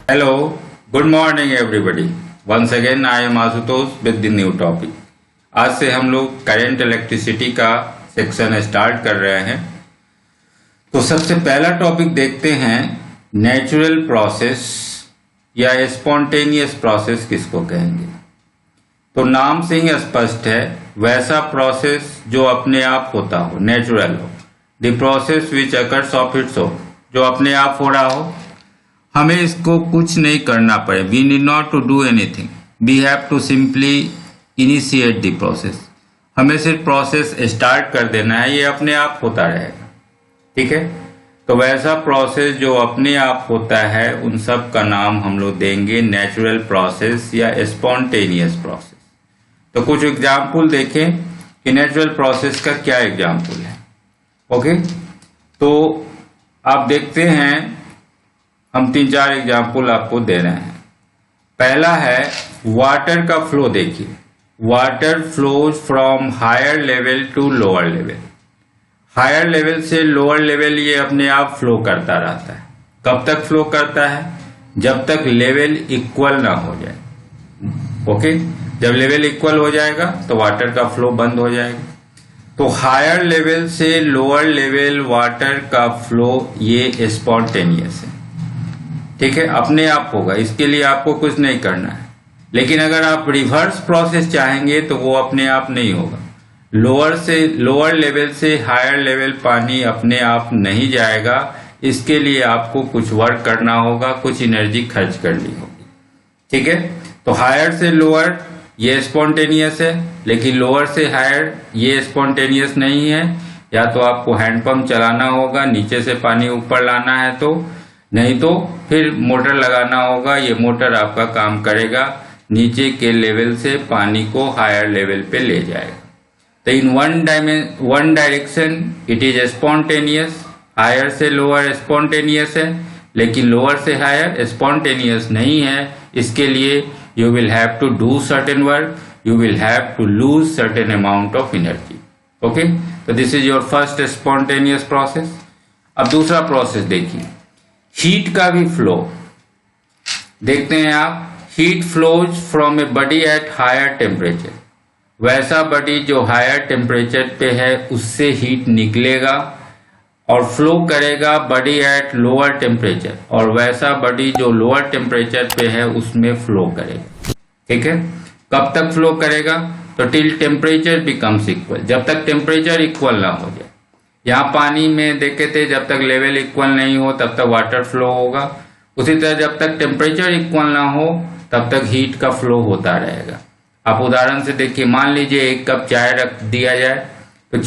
Hello, good morning everybody. Once again I am Ashutosh with the new topic. आज से हम लोग current electricity का सेक्शन स्टार्ट कर रहे हैं। तो सबसे पहला टॉपिक देखते हैं, नेचुरल प्रोसेस या स्पॉन्टेनियस प्रोसेस किसको कहेंगे। तो नाम से ही स्पष्ट है, वैसा प्रोसेस जो अपने आप होता हो, नेचुरल हो। The process which occurs of its own, जो अपने आप हो रहा हो, हमें इसको कुछ नहीं करना पड़े। We need not to do anything, we have to simply initiate the process. हमें सिर्फ प्रोसेस स्टार्ट कर देना है, ये अपने आप होता रहेगा। ठीक है, तो वैसा प्रोसेस जो अपने आप होता है, उन सब का नाम हम लोग देंगे नेचुरल प्रोसेस या स्पॉन्टेनियस प्रोसेस। तो कुछ एग्जाम्पल देखें कि नेचुरल प्रोसेस का क्या एग्जाम्पल है। ओके, तो आप देखते हैं, हम 3-4 एग्जाम्पल आपको दे रहे हैं। पहला है वाटर का फ्लो। देखिए, water flows from higher level to lower level. Higher level से लोअर लेवल ये अपने आप फ्लो करता रहता है। कब तक फ्लो करता है? जब तक लेवल इक्वल ना हो जाए। ओके, जब लेवल इक्वल हो जाएगा तो वाटर का फ्लो बंद हो जाएगा। तो हायर लेवल से लोअर लेवल वाटर का फ्लो ये स्पॉन्टेनियस है। ठीक है, अपने आप होगा, इसके लिए आपको कुछ नहीं करना है। लेकिन अगर आप रिवर्स प्रोसेस चाहेंगे तो वो अपने आप नहीं होगा। लोअर लेवल से हायर लेवल पानी अपने आप नहीं जाएगा। इसके लिए आपको कुछ वर्क करना होगा, कुछ एनर्जी खर्च करनी होगी। ठीक है, तो हायर से लोअर ये स्पॉन्टेनियस है, लेकिन लोअर से हायर ये स्पॉन्टेनियस नहीं है। या तो आपको हैंडपंप चलाना होगा, नीचे से पानी ऊपर लाना है, तो नहीं तो फिर मोटर लगाना होगा। ये मोटर आपका काम करेगा, नीचे के लेवल से पानी को हायर लेवल पे ले जाएगा। तो इन one direction it is spontaneous. Higher से लोअर स्पॉन्टेनियस है, लेकिन लोअर से हायर स्पॉन्टेनियस नहीं है। इसके लिए you will have to do certain work, you will have to lose certain amount of energy. Okay, so this is your first spontaneous process. अब दूसरा प्रोसेस देखिए, हीट का भी फ्लो देखते हैं आप। Heat flows from a body at higher temperature. वैसा body जो हायर टेम्परेचर पे है, उससे हीट निकलेगा और फ्लो करेगा बॉडी एट लोअर टेम्परेचर, और वैसा बॉडी जो लोअर टेम्परेचर पे है उसमें फ्लो करेगा। ठीक है, कब तक फ्लो करेगा? तो टिल टेम्परेचर बिकम्स इक्वल, जब तक टेम्परेचर इक्वल ना हो जाए। यहाँ पानी में देखे थे, जब तक लेवल इक्वल नहीं हो तब तक वाटर फ्लो होगा। उसी तरह जब तक टेम्परेचर इक्वल ना हो तब तक हीट का फ्लो होता रहेगा। आप उदाहरण से देखिए, मान लीजिए 1 कप चाय रख दिया जाए, तो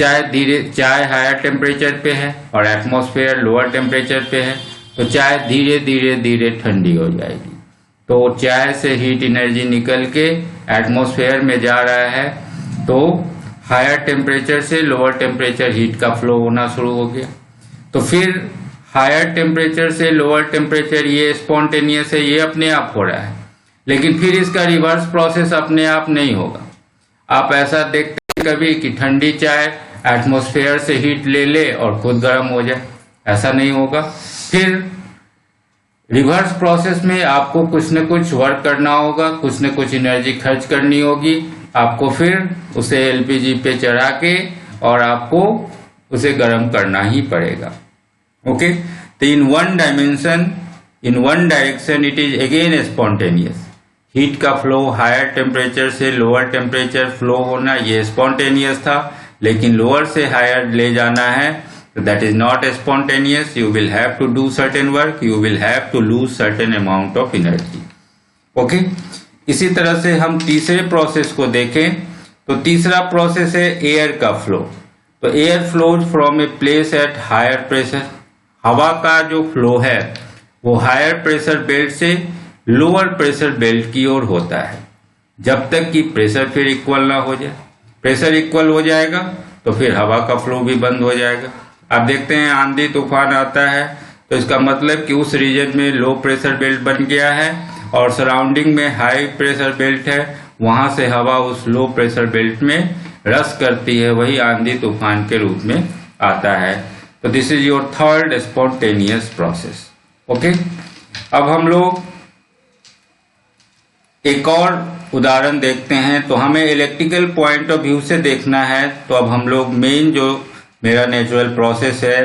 चाय हायर टेम्परेचर पे है और एटमॉस्फेयर लोअर टेम्परेचर पे है, तो चाय धीरे धीरे धीरे ठंडी हो जाएगी। तो चाय से हीट एनर्जी निकल के एटमॉस्फेयर में जा रहा है, तो हायर टेम्परेचर से लोअर टेम्परेचर हीट का फ्लो होना शुरू हो गया। तो फिर हायर टेम्परेचर से लोअर टेम्परेचर ये स्पॉन्टेनियस है, ये अपने आप हो रहा है। लेकिन फिर इसका रिवर्स प्रोसेस अपने आप नहीं होगा। आप ऐसा देखते कभी कि ठंडी चाय एटमॉस्फेयर से हीट ले ले और खुद गर्म हो जाए, ऐसा नहीं होगा। फिर रिवर्स प्रोसेस में आपको कुछ न कुछ वर्क करना होगा, कुछ न कुछ एनर्जी खर्च करनी होगी। आपको फिर उसे एलपीजी पे चढ़ा के और आपको उसे गर्म करना ही पड़ेगा। ओके, तो इन one direction it is again spontaneous. Heat का फ्लो हायर टेम्परेचर से लोअर टेम्परेचर फ्लो होना ये स्पॉन्टेनियस था, लेकिन लोअर से हायर ले जाना है तो that is not spontaneous. You will have to do certain work, you will have to lose certain amount of energy. Okay, इसी तरह से हम तीसरे प्रोसेस को देखें, तो तीसरा प्रोसेस है एयर का फ्लो। तो air flows from a place at higher pressure. हवा का जो फ्लो है वो हायर प्रेशर बेल्ट से लोअर प्रेशर बेल्ट की ओर होता है, जब तक कि प्रेशर फिर इक्वल ना हो जाए। प्रेशर इक्वल हो जाएगा तो फिर हवा का फ्लो भी बंद हो जाएगा। आप देखते हैं आंधी तूफान आता है तो इसका मतलब कि उस रीजन में लो प्रेशर बेल्ट बन गया है और सराउंडिंग में हाई प्रेशर बेल्ट है, वहां से हवा उस लो प्रेशर बेल्ट में रस करती है, वही आंधी तूफान के रूप में आता है। तो this is your third spontaneous process. Okay, अब हम लोग एक और उदाहरण देखते हैं। तो हमें इलेक्ट्रिकल पॉइंट ऑफ व्यू से देखना है, तो अब हम लोग मेन जो मेरा नेचुरल प्रोसेस है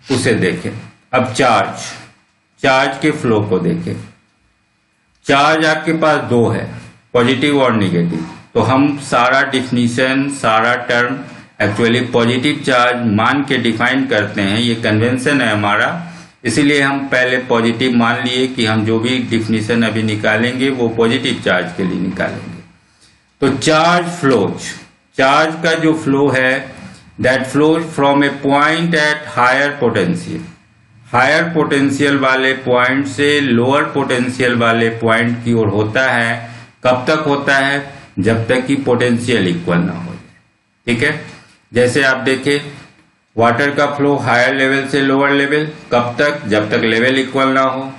उसे देखें। अब चार्ज के फ्लो को देखें। चार्ज आपके पास दो है, पॉजिटिव और निगेटिव। तो हम सारा डिफिनीशन, सारा टर्म एक्चुअली पॉजिटिव चार्ज मान के डिफाइन करते हैं। ये कन्वेंशन है हमारा, इसीलिए हम पहले पॉजिटिव मान लिए कि हम जो भी डिफिनीशन अभी निकालेंगे वो पॉजिटिव चार्ज के लिए निकालेंगे। तो चार्ज का जो फ्लो है, that flows from a point at higher potential वाले पॉइंट से लोअर पोटेंशियल वाले पॉइंट की ओर होता है। कब तक होता है? जब तक कि पोटेंशियल इक्वल ना हो जाए। ठीक है, जैसे आप देखें वाटर का फ्लो हायर लेवल से लोअर लेवल, कब तक? जब तक लेवल इक्वल ना हो।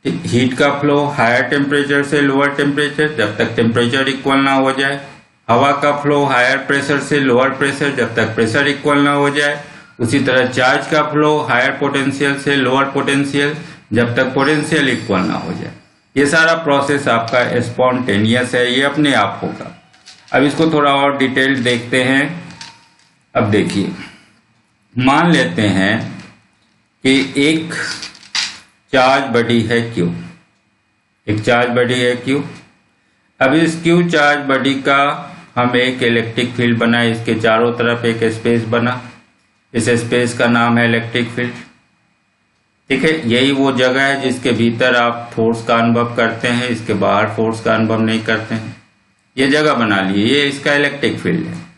हीट का फ्लो हायर टेम्परेचर से लोअर टेम्परेचर, जब तक टेम्परेचर इक्वल ना हो जाए। हवा का फ्लो हायर प्रेशर से लोअर प्रेशर, जब तक प्रेशर इक्वल ना हो जाए। उसी तरह चार्ज का फ्लो हायर पोटेंशियल से लोअर पोटेंशियल, जब तक पोटेंशियल इक्वल ना हो जाए। ये सारा प्रोसेस आपका स्पॉन्टेनियस है, ये अपने आप होगा। अब इसको थोड़ा और डिटेल देखते हैं। अब देखिए, मान लेते हैं कि एक चार्ज बॉडी है Q, एक चार्ज बॉडी है Q। अब इस Q चार्ज बॉडी का हम एक इलेक्ट्रिक फील्ड बना, इसके चारों तरफ एक स्पेस बना, इस स्पेस का नाम है इलेक्ट्रिक फील्ड। ठीक है, यही वो जगह है जिसके भीतर आप फोर्स का अनुभव करते हैं, इसके बाहर फोर्स का अनुभव नहीं करते हैं। ये जगह बना लिए, ये इसका इलेक्ट्रिक फील्ड है।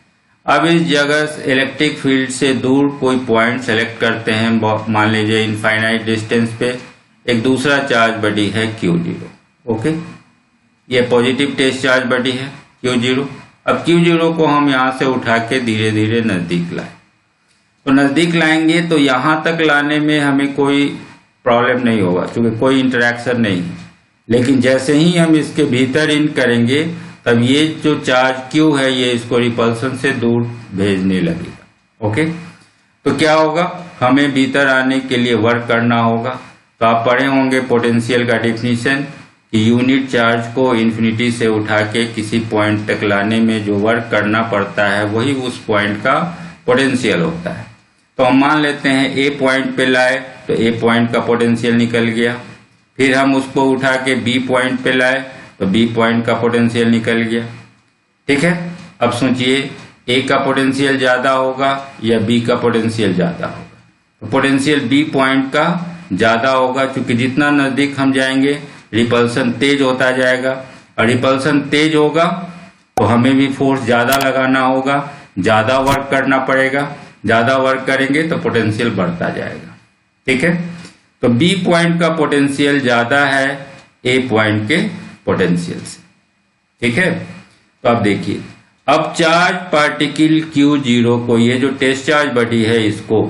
अब इस जगह इलेक्ट्रिक फील्ड से दूर कोई पॉइंट सेलेक्ट करते हैं, मान लीजिए इनफाइनाइट डिस्टेंस पे एक दूसरा चार्ज बॉडी है Q0। ओके, ये पॉजिटिव टेस्ट चार्ज बॉडी है Q0। अब Q0 को हम यहाँ से उठा के धीरे धीरे नजदीक लाए। तो नजदीक लाएंगे तो यहाँ तक लाने में हमें कोई प्रॉब्लम नहीं होगा, क्योंकि कोई इंटरेक्शन नहीं है। लेकिन जैसे ही हम इसके भीतर इन करेंगे, तब ये जो चार्ज Q है ये इसको रिपल्सन से दूर भेजने लगेगा। ओके, तो क्या होगा? हमें भीतर आने के लिए वर्क करना होगा। तो आप पढ़े होंगे पोटेंशियल का डिफिनीशन कि यूनिट चार्ज को इन्फिनिटी से उठा के किसी पॉइंट तक लाने में जो वर्क करना पड़ता है वही उस पॉइंट का पोटेंशियल होता है। तो हम मान लेते हैं A पॉइंट पे लाए, तो A पॉइंट का पोटेंशियल निकल गया। फिर हम उसको उठा के B पॉइंट पे लाए, तो B पॉइंट का पोटेंशियल निकल गया। ठीक है, अब सोचिए A का पोटेंशियल ज्यादा होगा या B का पोटेंशियल ज्यादा होगा? तो पोटेंशियल B पॉइंट का ज्यादा होगा, क्योंकि जितना नजदीक हम जाएंगे रिपल्सन तेज होता जाएगा, और रिपल्सन तेज होगा तो हमें भी फोर्स ज्यादा लगाना होगा, ज्यादा वर्क करना पड़ेगा। ज्यादा वर्क करेंगे तो पोटेंशियल बढ़ता जाएगा। ठीक है, तो B पॉइंट का पोटेंशियल ज्यादा है A पॉइंट के पोटेंशियल से। ठीक है, तो अब देखिए, अब चार्ज पार्टिकल Q0 को, ये जो टेस्ट चार्ज बॉडी है, इसको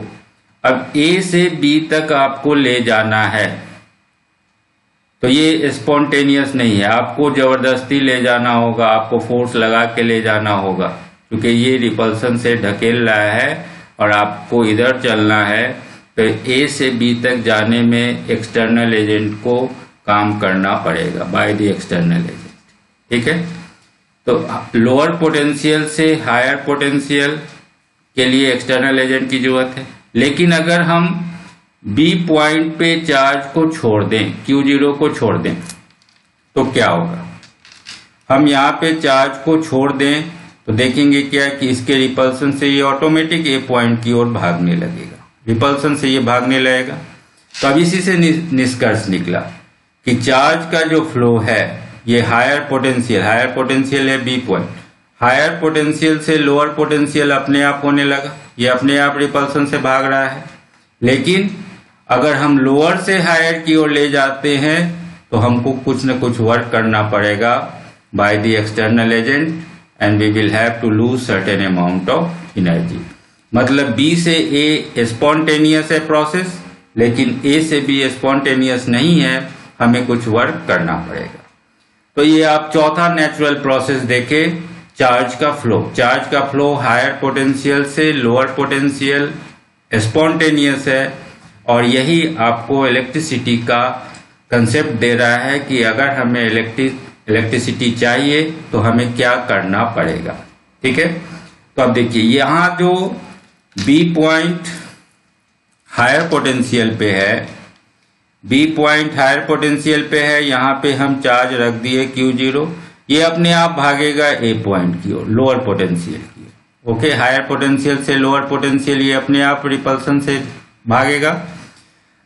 अब A से B तक आपको ले जाना है। तो ये स्पॉन्टेनियस नहीं है, आपको जबरदस्ती ले जाना होगा, आपको फोर्स लगा के ले जाना होगा, क्योंकि ये रिपल्सन से ढकेल रहा है और आपको इधर चलना है। तो A से B तक जाने में एक्सटर्नल एजेंट को काम करना पड़ेगा, बाय द एक्सटर्नल एजेंट। ठीक है, तो लोअर पोटेंशियल से हायर पोटेंशियल के लिए एक्सटर्नल एजेंट की जरूरत है। लेकिन अगर हम B पॉइंट पे चार्ज को छोड़ दें, Q0 को छोड़ दें, तो क्या होगा? हम यहाँ पे चार्ज को छोड़ दें तो देखेंगे क्या कि इसके रिपल्सन से ये ऑटोमेटिक A पॉइंट की ओर भागने लगेगा, रिपल्सन से ये भागने लगेगा। तो अब इसी से निष्कर्ष निकला कि चार्ज का जो फ्लो है ये हायर पोटेंशियल है B पॉइंट, हायर पोटेंशियल से लोअर पोटेंशियल अपने आप होने लगा, ये अपने आप रिपल्सन से भाग रहा है। लेकिन अगर हम लोअर से हायर की ओर ले जाते हैं तो हमको कुछ न कुछ वर्क करना पड़ेगा by the external agent, and we will have to lose certain amount of energy. मतलब B से A स्पॉन्टेनियस है प्रोसेस, लेकिन A से B स्पॉन्टेनियस नहीं है, हमें कुछ वर्क करना पड़ेगा। तो ये आप चौथा नेचुरल प्रोसेस देखें, चार्ज का फ्लो हायर पोटेंशियल से लोअर पोटेंशियल स्पॉन्टेनियस है, और यही आपको इलेक्ट्रिसिटी का कंसेप्ट दे रहा है कि अगर हमें इलेक्ट्रिसिटी चाहिए तो हमें क्या करना पड़ेगा। ठीक है, तो अब देखिए यहां जो बी पॉइंट हायर पोटेंशियल पे है, बी पॉइंट हायर पोटेंशियल पे है, यहां पे हम चार्ज रख दिए Q0, ये अपने आप भागेगा ए पॉइंट की ओर, लोअर पोटेंशियल की ओर। ओके, हायर पोटेंशियल से लोअर पोटेंशियल ये अपने आप रिपल्सन से भागेगा।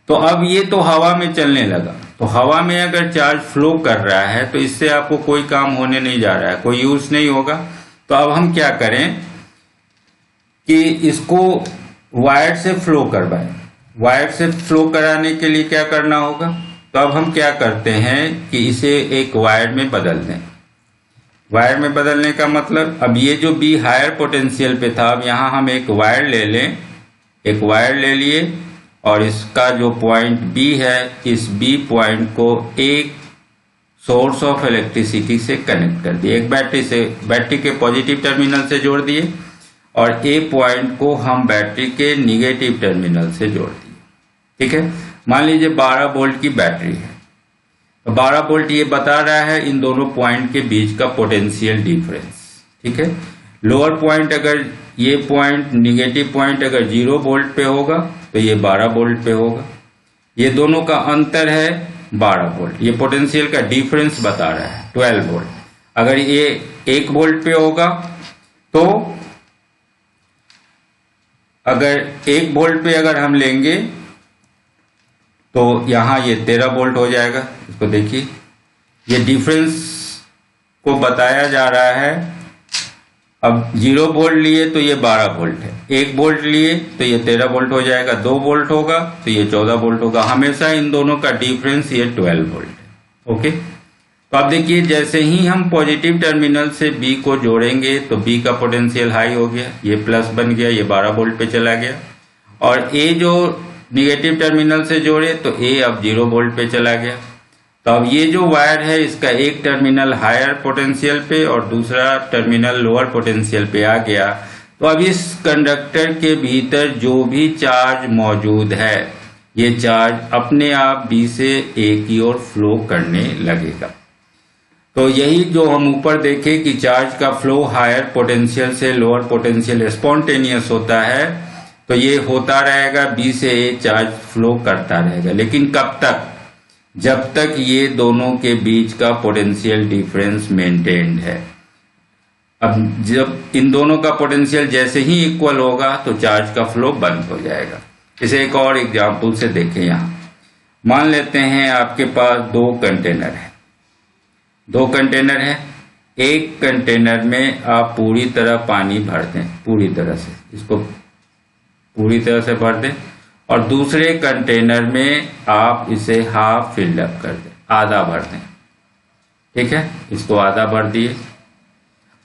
तो अब ये तो हवा में चलने लगा, तो हवा में अगर चार्ज फ्लो कर रहा है तो इससे आपको कोई काम होने नहीं जा रहा है, कोई यूज नहीं होगा। तो अब हम क्या करें कि इसको वायर से फ्लो करवाएं। वायर से फ्लो कराने के लिए क्या करना होगा, तो अब हम क्या करते हैं कि इसे एक वायर में बदल दें। वायर में बदलने का मतलब, अब ये जो बी हायर पोटेंशियल पे था, अब यहां हम एक वायर ले लें, एक वायर ले लिए और इसका जो पॉइंट बी है, इस बी पॉइंट को एक सोर्स ऑफ इलेक्ट्रिसिटी से कनेक्ट कर दिए, एक बैटरी से, बैटरी के पॉजिटिव टर्मिनल से जोड़ दिए और ए पॉइंट को हम बैटरी के निगेटिव टर्मिनल से जोड़ दिए। ठीक है, मान लीजिए 12 वोल्ट की बैटरी है, तो 12 वोल्ट ये बता रहा है इन दोनों पॉइंट के बीच का पोटेंशियल डिफरेंस। ठीक है, लोअर पॉइंट अगर ये पॉइंट निगेटिव पॉइंट अगर 0 वोल्ट पे होगा तो ये 12 वोल्ट पे होगा, ये दोनों का अंतर है 12 वोल्ट, ये पोटेंशियल का डिफरेंस बता रहा है 12 वोल्ट। अगर ये 1 वोल्ट पे होगा तो अगर 1 वोल्ट पे अगर हम लेंगे तो यहां ये 13 वोल्ट हो जाएगा। इसको देखिए, ये डिफरेंस को बताया जा रहा है। अब 0 वोल्ट लिए तो ये 12 वोल्ट है, 1 वोल्ट लिए तो ये 13 वोल्ट हो जाएगा, 2 वोल्ट होगा तो ये 14 वोल्ट होगा। हमेशा इन दोनों का डिफरेंस ये 12 वोल्ट है। ओके, तो अब देखिए जैसे ही हम पॉजिटिव टर्मिनल से बी को जोड़ेंगे तो बी का पोटेंशियल हाई हो गया, ये प्लस बन गया, ये 12 वोल्ट पे चला गया। और ए जो निगेटिव टर्मिनल से जोड़े तो ए अब 0 वोल्ट पे चला गया। तो अब ये जो वायर है इसका एक टर्मिनल हायर पोटेंशियल पे और दूसरा टर्मिनल लोअर पोटेंशियल पे आ गया। तो अब इस कंडक्टर के भीतर जो भी चार्ज मौजूद है, ये चार्ज अपने आप बी से ए की ओर फ्लो करने लगेगा। तो यही जो हम ऊपर देखे कि चार्ज का फ्लो हायर पोटेंशियल से लोअर पोटेंशियल स्पॉन्टेनियस होता है, तो ये होता रहेगा, बी से ए चार्ज फ्लो करता रहेगा। लेकिन कब तक, जब तक ये दोनों के बीच का पोटेंशियल डिफरेंस मेंटेन्ड है। अब जब इन दोनों का पोटेंशियल जैसे ही इक्वल होगा तो चार्ज का फ्लो बंद हो जाएगा। इसे एक और एग्जांपल से देखें। यहां मान लेते हैं आपके पास 2 कंटेनर है, 2 कंटेनर है। एक कंटेनर में आप पूरी तरह पानी भर दें, पूरी तरह से इसको पूरी तरह से भर दें, और दूसरे कंटेनर में आप इसे हाफ फिल अप कर दें, आधा भर दें। ठीक है, इसको आधा भर दिए।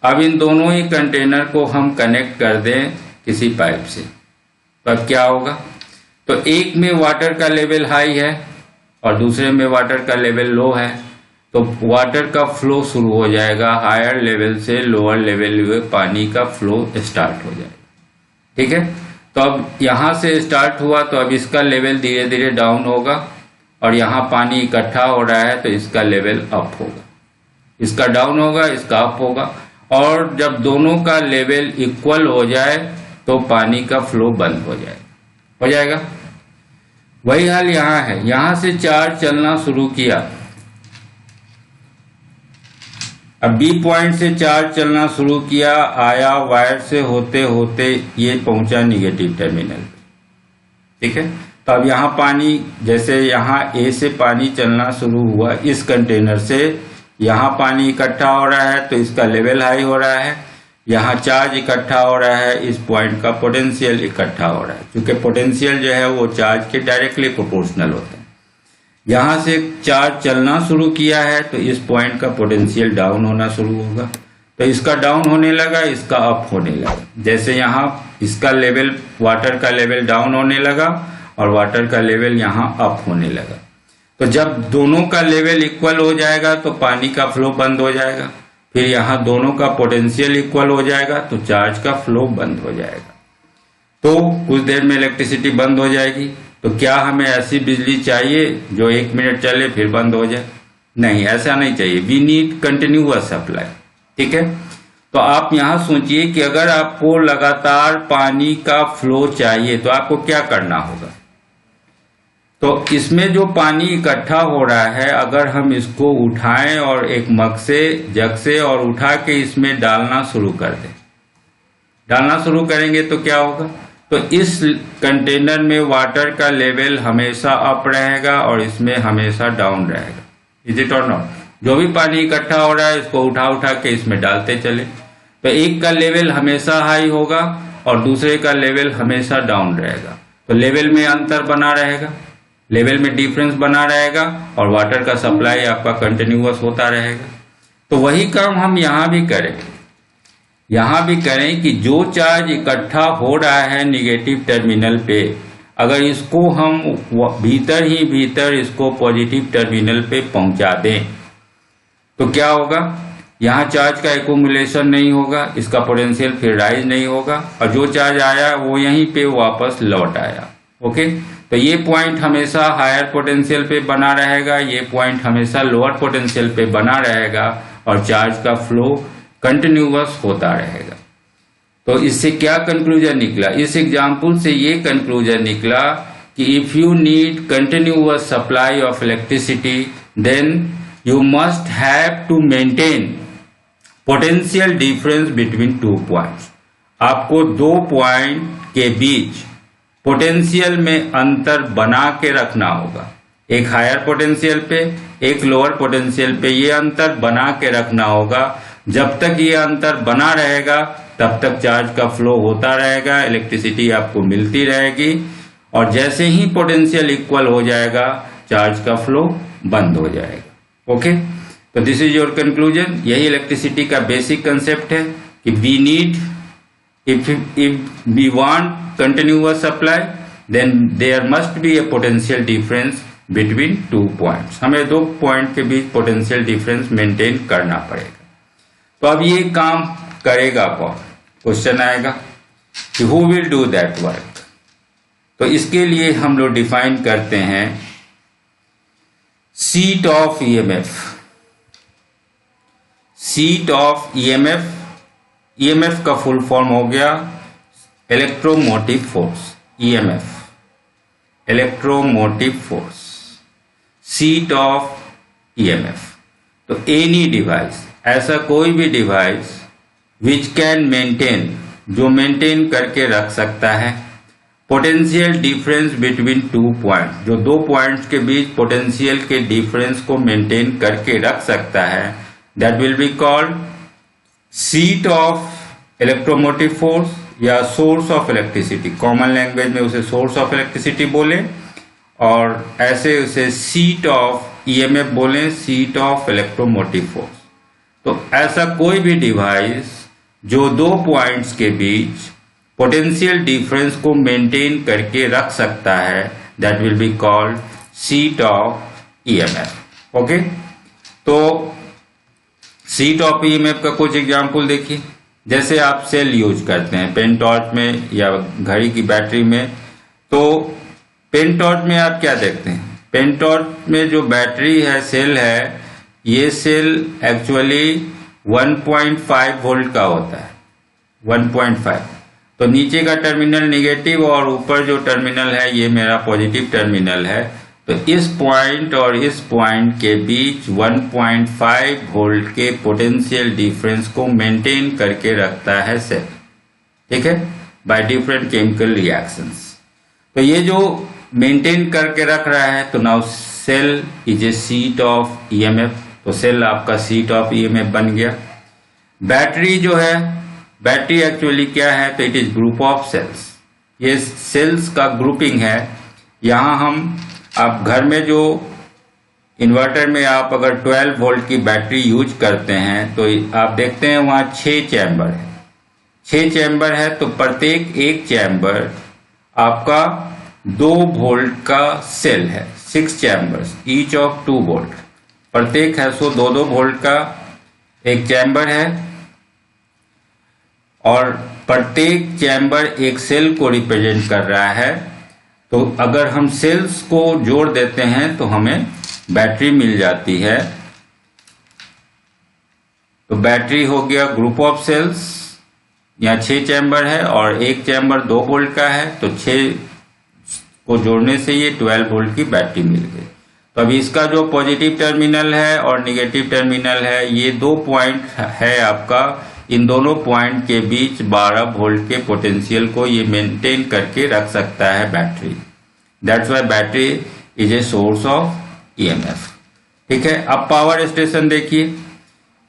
अब इन दोनों ही कंटेनर को हम कनेक्ट कर दें किसी पाइप से, तो अब क्या होगा, तो एक में वाटर का लेवल हाई है और दूसरे में वाटर का लेवल लो है, तो वाटर का फ्लो शुरू हो जाएगा, हायर लेवल से लोअर लेवल में पानी का फ्लो स्टार्ट हो जाएगा। ठीक है, तो अब यहां से स्टार्ट हुआ तो अब इसका लेवल धीरे धीरे डाउन होगा और यहां पानी इकट्ठा हो रहा है तो इसका लेवल अप होगा, इसका डाउन होगा, इसका अप होगा। और जब दोनों का लेवल इक्वल हो जाए तो पानी का फ्लो बंद हो जाएगा। वही हाल यहां है, यहां से चार्ज चलना शुरू किया। अब बी पॉइंट से चार्ज चलना शुरू किया, आया वायर से होते होते ये पहुंचा निगेटिव टर्मिनल। ठीक है, तो अब यहां पानी, जैसे यहां ए से पानी चलना शुरू हुआ इस कंटेनर से, यहां पानी इकट्ठा हो रहा है तो इसका लेवल हाई हो रहा है, यहां चार्ज इकट्ठा हो रहा है, इस पॉइंट का पोटेंशियल इकट्ठा हो रहा है, क्योंकि पोटेंशियल जो है वो चार्ज के डायरेक्टली प्रोपोर्शनल होता है। यहां से चार्ज चलना शुरू किया है तो इस पॉइंट का पोटेंशियल डाउन होना शुरू होगा, तो इसका डाउन होने लगा, इसका अप होने लगा। जैसे यहां इसका लेवल, वाटर का लेवल डाउन होने लगा और वाटर का लेवल यहां अप होने लगा। तो जब दोनों का लेवल इक्वल हो जाएगा तो पानी का फ्लो बंद हो जाएगा, फिर यहां दोनों का पोटेंशियल इक्वल हो जाएगा तो चार्ज का फ्लो बंद हो जाएगा। तो कुछ देर में इलेक्ट्रिसिटी बंद हो जाएगी, तो क्या हमें ऐसी बिजली चाहिए जो 1 मिनट चले फिर बंद हो जाए? नहीं, ऐसा नहीं चाहिए। We need continuous supply. ठीक है, तो आप यहां सोचिए कि अगर आपको लगातार पानी का फ्लो चाहिए तो आपको क्या करना होगा। तो इसमें जो पानी इकट्ठा हो रहा है, अगर हम इसको उठाएं और एक मग से, जग से और उठा के इसमें डालना शुरू कर दें, डालना शुरू करेंगे तो क्या होगा? तो इस कंटेनर में वाटर का लेवल हमेशा अप रहेगा और इसमें हमेशा डाउन रहेगा। इज इट और नॉट? जो भी पानी इकट्ठा हो रहा है इसको उठा उठा के इसमें डालते चले, तो एक का लेवल हमेशा हाई होगा और दूसरे का लेवल हमेशा डाउन रहेगा। तो लेवल में अंतर बना रहेगा, लेवल में डिफरेंस बना रहेगा और वाटर का सप्लाई आपका कंटिन्यूअस होता रहेगा। तो वही काम हम यहां भी करें, यहां भी करें कि जो चार्ज इकट्ठा हो रहा है निगेटिव टर्मिनल पे, अगर इसको हम भीतर ही भीतर इसको पॉजिटिव टर्मिनल पे पहुंचा दें तो क्या होगा? यहाँ चार्ज का एक्यूमुलेशन नहीं होगा, इसका पोटेंशियल फिर राइज नहीं होगा और जो चार्ज आया वो यहीं पे वापस लौट आया। ओके, तो ये पॉइंट हमेशा हायर पोटेंशियल पे बना रहेगा, ये पॉइंट हमेशा लोअर पोटेंशियल पे बना रहेगा और चार्ज का फ्लो कंटिन्यूअस होता रहेगा। तो इससे क्या कंक्लूजन निकला? इस एग्जाम्पल से ये कंक्लूजन निकला कि if you need continuous supply of electricity then you must have to maintain potential difference between 2 points. आपको 2 पॉइंट के बीच पोटेंशियल में अंतर बना के रखना होगा, एक हायर पोटेंशियल पे एक लोअर पोटेंशियल पे, ये अंतर बना के रखना होगा। जब तक ये अंतर बना रहेगा तब तक चार्ज का फ्लो होता रहेगा, इलेक्ट्रिसिटी आपको मिलती रहेगी और जैसे ही पोटेंशियल इक्वल हो जाएगा चार्ज का फ्लो बंद हो जाएगा। ओके, तो दिस इज योर कंक्लूजन। यही इलेक्ट्रिसिटी का बेसिक कंसेप्ट है कि we need, if we want continuous supply then there must be a potential difference between 2 points। हमें 2 पॉइंट के बीच पोटेंशियल डिफरेंस मेंटेन करना पड़ेगा। तो अब ये काम करेगा कौन? क्वेश्चन आएगा कि who will do that work. तो इसके लिए हम लोग डिफाइन करते हैं seat of EMF. Seat of EMF, EMF का फुल फॉर्म हो गया electromotive force. EMF electromotive force, seat of EMF. तो एनी डिवाइस, ऐसा कोई भी डिवाइस विच कैन मेंटेन, जो मेंटेन करके रख सकता है पोटेंशियल डिफरेंस बिटवीन 2 पॉइंट, जो 2 पॉइंट्स के बीच पोटेंशियल के डिफरेंस को मेंटेन करके रख सकता है, that will be called seat of electromotive force या source of electricity. Common language में उसे सोर्स ऑफ इलेक्ट्रिसिटी बोले और ऐसे उसे सीट ऑफ ईएमएफ बोले, सीट ऑफ इलेक्ट्रोमोटिव फोर्स। तो ऐसा कोई भी डिवाइस जो 2 पॉइंट्स के बीच पोटेंशियल डिफरेंस को मेंटेन करके रख सकता है, that will be called seat of EMF. Okay, तो सीट ऑफ ईएमएफ का कुछ एग्जाम्पल देखिए। जैसे आप सेल यूज करते हैं पेन टॉर्च में या घड़ी की बैटरी में, तो पेन टॉर्च में आप क्या देखते हैं? पेन टॉर्च में जो बैटरी है, सेल है, ये सेल एक्चुअली 1.5 वोल्ट का होता है। 1.5, तो नीचे का टर्मिनल निगेटिव और ऊपर जो टर्मिनल है ये मेरा पॉजिटिव टर्मिनल है। तो इस पॉइंट और इस पॉइंट के बीच 1.5 वोल्ट के पोटेंशियल डिफरेंस को मेंटेन करके रखता है सेल। ठीक है, बाय डिफरेंट केमिकल रिएक्शंस। तो ये जो मेंटेन करके रख रहा है, तो now cell is a seat of EMF. तो सेल आपका सीट ऑफ ईएमएफ बन गया। बैटरी जो है, बैटरी एक्चुअली क्या है? तो it is group of cells. ये सेल्स का ग्रुपिंग है। यहां हम, आप घर में जो इन्वर्टर में आप अगर 12 वोल्ट की बैटरी यूज करते हैं तो आप देखते हैं वहां 6 चैम्बर है। 6 चैम्बर है, तो प्रत्येक एक चैम्बर आपका 2 वोल्ट का सेल है। 6 चैम्बर्स ईच ऑफ 2 वोल्ट, प्रत्येक है 2-2 वोल्ट का एक चैम्बर है और प्रत्येक चैम्बर एक सेल को रिप्रेजेंट कर रहा है। तो अगर हम सेल्स को जोड़ देते हैं तो हमें बैटरी मिल जाती है। तो बैटरी हो गया ग्रुप ऑफ सेल्स, यहाँ 6 चैम्बर है और एक चैम्बर 2 वोल्ट का है, तो 6 को जोड़ने से ये 12 वोल्ट की बैटरी मिल गई। तो अभी इसका जो पॉजिटिव टर्मिनल है और निगेटिव टर्मिनल है, ये 2 पॉइंट है आपका, इन दोनों पॉइंट के बीच 12 वोल्ट के पोटेंशियल को ये मेंटेन करके रख सकता है battery. That's why battery is a source of EMF. ठीक है, अब पावर स्टेशन देखिए।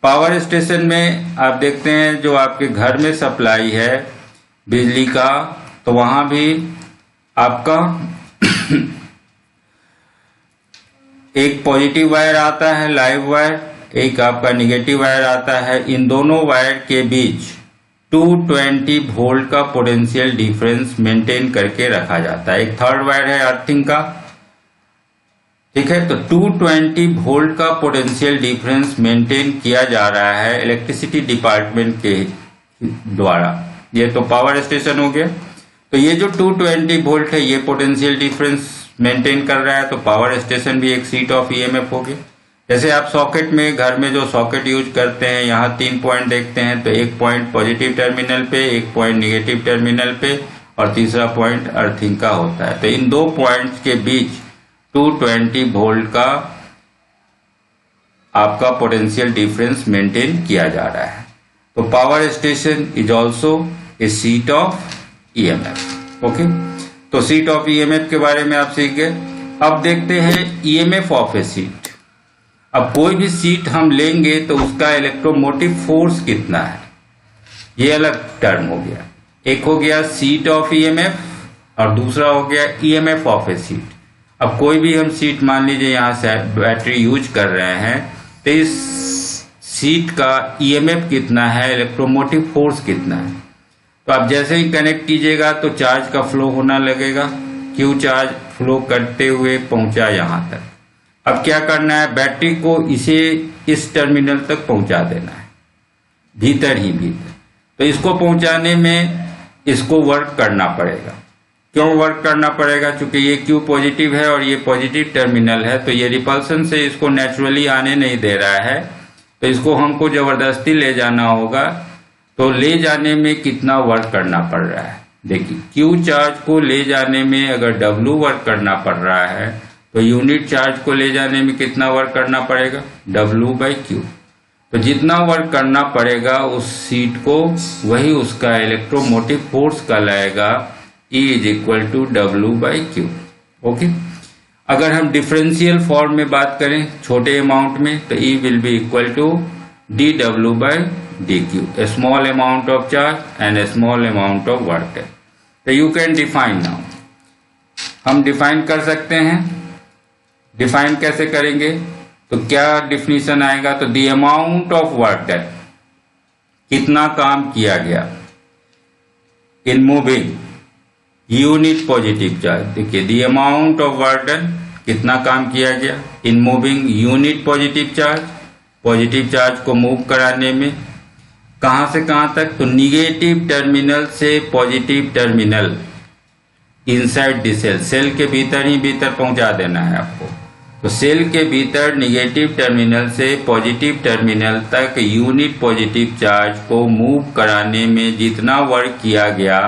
पावर स्टेशन में आप देखते हैं जो आपके घर में सप्लाई है बिजली का, तो वहां भी आपका एक पॉजिटिव वायर आता है लाइव वायर, एक आपका निगेटिव वायर आता है। इन दोनों वायर के बीच 220 वोल्ट का पोटेंशियल डिफरेंस मेंटेन करके रखा जाता है। एक थर्ड वायर है अर्थिंग का। ठीक है, तो 220 वोल्ट का पोटेंशियल डिफरेंस मेंटेन किया जा रहा है इलेक्ट्रिसिटी डिपार्टमेंट के द्वारा। ये तो पावर स्टेशन हो गया। तो ये जो 220 वोल्ट है ये पोटेंशियल डिफरेंस मेंटेन कर रहा है, तो पावर स्टेशन भी एक सीट ऑफ ईएमएफ हो गया। जैसे आप सॉकेट में, घर में जो सॉकेट यूज करते हैं, यहाँ 3 पॉइंट देखते हैं, तो एक पॉइंट पॉजिटिव टर्मिनल पे, एक पॉइंट निगेटिव टर्मिनल पे और तीसरा पॉइंट अर्थिंग का होता है। तो इन 2 पॉइंट्स के बीच 220 वोल्ट का आपका पोटेंशियल डिफरेंस मेंटेन किया जा रहा है। तो power station is also a seat of EMF. Okay, तो सीट ऑफ ईएमएफ के बारे में आप सीख गए। अब देखते हैं ईएमएफ ऑफ ए सीट। अब कोई भी सीट हम लेंगे तो उसका इलेक्ट्रोमोटिव फोर्स कितना है, ये अलग टर्म हो गया। एक हो गया सीट ऑफ ईएमएफ और दूसरा हो गया ईएमएफ ऑफ ए सीट। अब कोई भी हम सीट, मान लीजिए यहाँ से बैटरी यूज कर रहे हैं, तो इस सीट का ईएमएफ कितना है, इलेक्ट्रोमोटिव फोर्स कितना है। तो आप जैसे ही कनेक्ट कीजिएगा तो चार्ज का फ्लो होना लगेगा। क्यू चार्ज फ्लो करते हुए पहुंचा यहां तक। अब क्या करना है, बैटरी को इसे इस टर्मिनल तक पहुंचा देना है, भीतर ही भीतर। तो इसको पहुंचाने में इसको वर्क करना पड़ेगा। क्यों वर्क करना पड़ेगा? क्योंकि ये क्यू पॉजिटिव है और ये पॉजिटिव टर्मिनल है, तो ये रिपल्सन से इसको नेचुरली आने नहीं दे रहा है, तो इसको हमको जबरदस्ती ले जाना होगा। तो ले जाने में कितना वर्क करना पड़ रहा है, देखिए क्यू चार्ज को ले जाने में अगर W वर्क करना पड़ रहा है, तो यूनिट चार्ज को ले जाने में कितना वर्क करना पड़ेगा, W/Q। तो जितना वर्क करना पड़ेगा उस सीट को, वही उसका इलेक्ट्रोमोटिव फोर्स कहलाएगा, E = W/Q। ओके, अगर हम डिफरेंशियल फॉर्म में बात करें छोटे अमाउंट में, तो E will be equal to dW/dQ, a small amount of charge and a small amount of work है। तो you can define now, हम डिफाइन कर सकते हैं। डिफाइन कैसे करेंगे, तो क्या डिफिनीशन आएगा, तो the amount of work done, कितना काम किया गया, in moving unit positive charge. देखिए the amount of work done, कितना काम किया गया in moving unit positive charge, positive charge को मूव कराने में। कहां से कहां तक, तो निगेटिव टर्मिनल से positive terminal inside the cell, cell के भीतर ही भीतर पहुंचा देना है आपको। तो सेल के भीतर निगेटिव टर्मिनल से पॉजिटिव टर्मिनल तक यूनिट पॉजिटिव चार्ज को मूव कराने में जितना वर्क किया गया,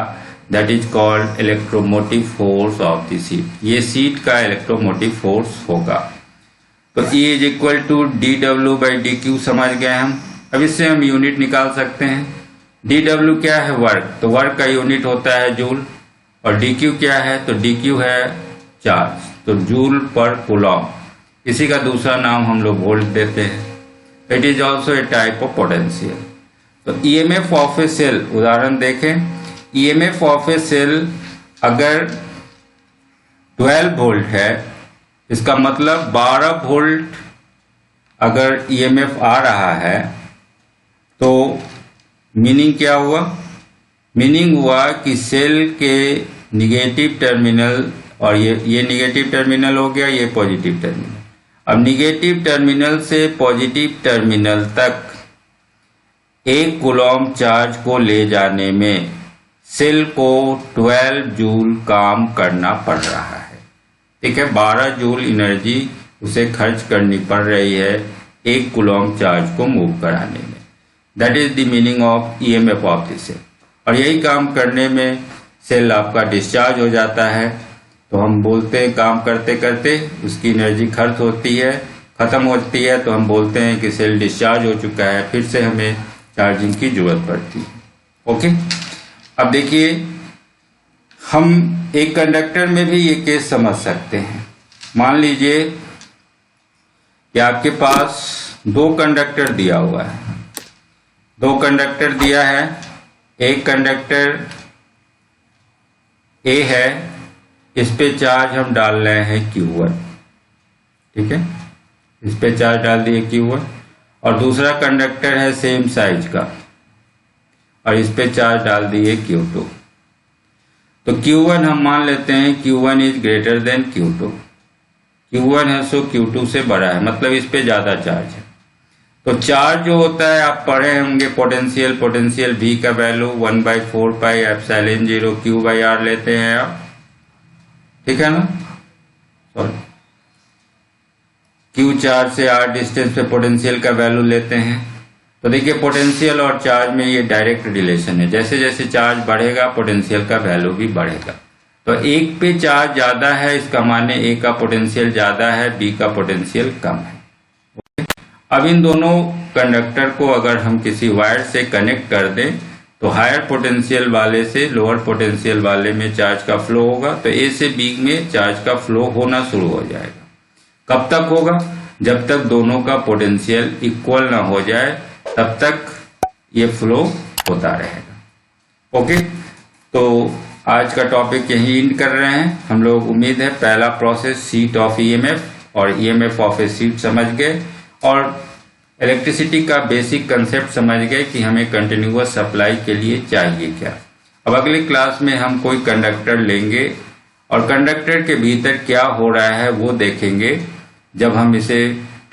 that is called electromotive force of the seat. ये सीट का इलेक्ट्रोमोटिव फोर्स होगा। तो E = dW/dQ समझ गए हम। अब इससे हम यूनिट निकाल सकते हैं। dW क्या है, वर्क, तो वर्क का यूनिट होता है जूल, और dQ क्या है, तो dQ है चार्ज, तो जूल पर कूलॉम। इसी का दूसरा नाम हम लोग वोल्ट देते हैं। It is also a type of potential. तो EMF ऑफ ए सेल, उदाहरण देखें, EMF ऑफ ए सेल अगर 12 वोल्ट है, इसका मतलब 12 वोल्ट अगर EMF आ रहा है, तो मीनिंग क्या हुआ, मीनिंग हुआ कि सेल के निगेटिव टर्मिनल, और ये निगेटिव टर्मिनल हो गया, ये पॉजिटिव टर्मिनल। अब निगेटिव टर्मिनल से पॉजिटिव टर्मिनल तक 1 कूलॉम चार्ज को ले जाने में सेल को 12 जूल काम करना पड़ रहा है। ठीक है, 12 जूल एनर्जी उसे खर्च करनी पड़ रही है 1 कूलम्ब चार्ज को मूव कराने में। That is the meaning of EMF of the cell. और यही काम करने में सेल आपका डिस्चार्ज हो जाता है। तो हम बोलते हैं काम करते करते उसकी एनर्जी खर्च होती है, खत्म होती है, तो हम बोलते हैं कि सेल डिस्चार्ज हो चुका है, फिर से हमें चार्जिंग की जरूरत पड़ती है। ओके, अब देखिए हम एक कंडक्टर में भी ये केस समझ सकते हैं। मान लीजिए कि आपके पास 2 कंडक्टर दिया हुआ है, 2 कंडक्टर दिया है। एक कंडक्टर ए है, इस पे चार्ज हम डाल रहे हैं Q1। ठीक है, इस पे चार्ज डाल दिए Q1। और दूसरा कंडक्टर है सेम साइज का और इस पे चार्ज डाल दिए Q2। तो Q1 हम मान लेते हैं Q1 is greater than Q2। Q1 है सो Q2 से बड़ा है, मतलब इस पे ज्यादा चार्ज है। तो चार्ज जो होता है आप पढ़े होंगे पोटेंशियल V का वैल्यू 1/4 पाई एप्सिलॉन 0 Q/R लेते हैं आप। ठीक है ना, सॉरी, Q चार्ज से R डिस्टेंस पे पोटेंशियल का वैल्यू लेते हैं। तो देखिए पोटेंशियल और चार्ज में ये डायरेक्ट रिलेशन है, जैसे जैसे चार्ज बढ़ेगा पोटेंशियल का वैल्यू भी बढ़ेगा। तो एक पे चार्ज ज्यादा है, इसका माने ए का पोटेंशियल ज्यादा है, बी का पोटेंशियल कम है। अब इन दोनों कंडक्टर को अगर हम किसी वायर से कनेक्ट कर दें तो हायर पोटेंशियल वाले से लोअर पोटेंशियल वाले में चार्ज का फ्लो होगा। तो ए से बी में चार्ज का फ्लो होना शुरू हो जाएगा। कब तक होगा? जब तक दोनों का पोटेंशियल इक्वल ना हो जाए तब तक ये फ्लो होता रहेगा। ओके, तो आज का टॉपिक यही एंड कर रहे हैं हम लोग। उम्मीद है पहला प्रोसेस शीट ऑफ ईएमएफ और ईएमएफ ऑफ ए शीट समझ गए और इलेक्ट्रिसिटी का बेसिक कंसेप्ट समझ गए कि हमें कंटिन्यूअस सप्लाई के लिए चाहिए क्या। अब अगले क्लास में हम कोई कंडक्टर लेंगे और कंडक्टर के भीतर क्या हो रहा है वो देखेंगे। जब हम इसे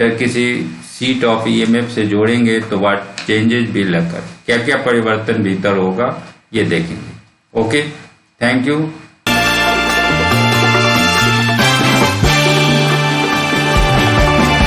किसी शीट ऑफ ईएमएफ से जोड़ेंगे तो व्हाट चेंजेस विल अकर, क्या क्या परिवर्तन भीतर होगा ये देखेंगे। Okay, thank you.